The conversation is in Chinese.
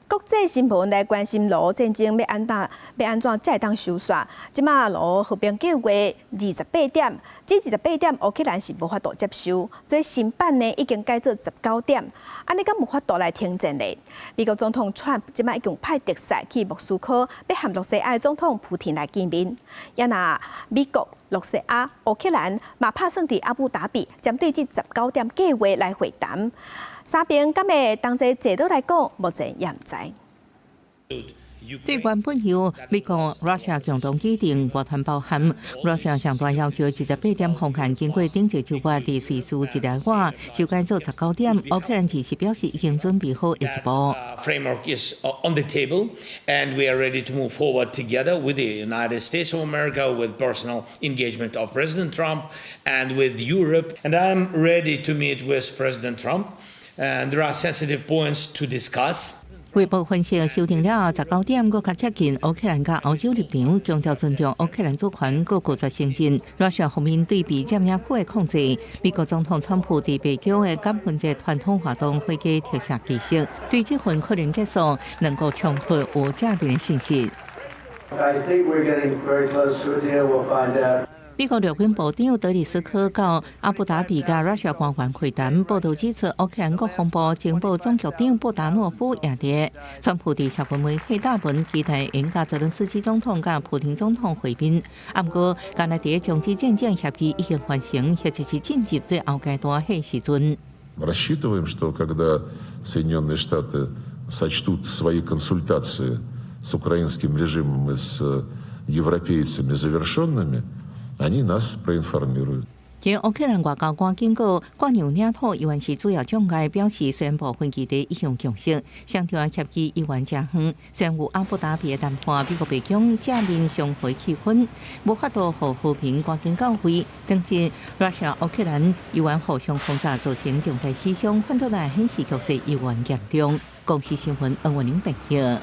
国际新闻来关心俄乌战争要安怎才会当收煞？即马俄和平计划28点，这28点乌克兰是无法度接受，所以新版呢已经改做19点，安尼敢无法度来停战呢？美国总统川普即马已经派特使去莫斯科，要和罗西亚总统普廷来见面。也那美国、罗西亚、乌克兰嘛拍算伫阿布达比针对这19点计划来会谈。三边敢会当作制度来讲，目前也唔知。对原本由美国、Russia 共同制定外团包含，Russia 上大要求28点防限经过顶一周月伫瑞士一个月修改做19点，乌克兰只是表示已经准备好下一步。Framework is on the table, and we are ready to move forward together with the United States of America, with personal engagement of President Trump, and with Europe. And I'm ready to meet with President Trump. And there are sensitive points to discuss. 卫报分析修订了19点，更加接近乌克兰甲欧洲立场，强调尊重乌克兰主权，各国在承认。Russia 方面对比占领区的控制，美国总统川普伫北京的感恩节传统活动会议特赦仪式，对这份可能结束能够冲突有正面的信息。I think we're getting very close to a deal. We'll find out. 美国陆军部长德里斯科到阿布达比甲 Russia 官员会谈，报道指出，乌克兰国防部情报总局长布达诺夫也伫川普伫社群媒体大文期待因甲泽伦斯基总统甲普廷总统会面。不过，甘乃迪终止战争协议已经完成，或者是进入最后阶段迄时阵。Рассчитываем, что когда Соединенные Штаты сочтут свои консультации с украинским режимом и с европейцами завершенными, они нас проинформируют. 即乌克兰外交官警告，割让领土依然是主要障碍，表示虽然部分基地已向共识，强调协议依然正远。虽然有阿布达比的谈判，美国白宫正面相会气氛，无法度互和平赶紧到位。但是Russia、乌克兰依然互相轰炸，造成重大死伤，反倒来显示局势依然严重。公司新闻，恩文玲报道。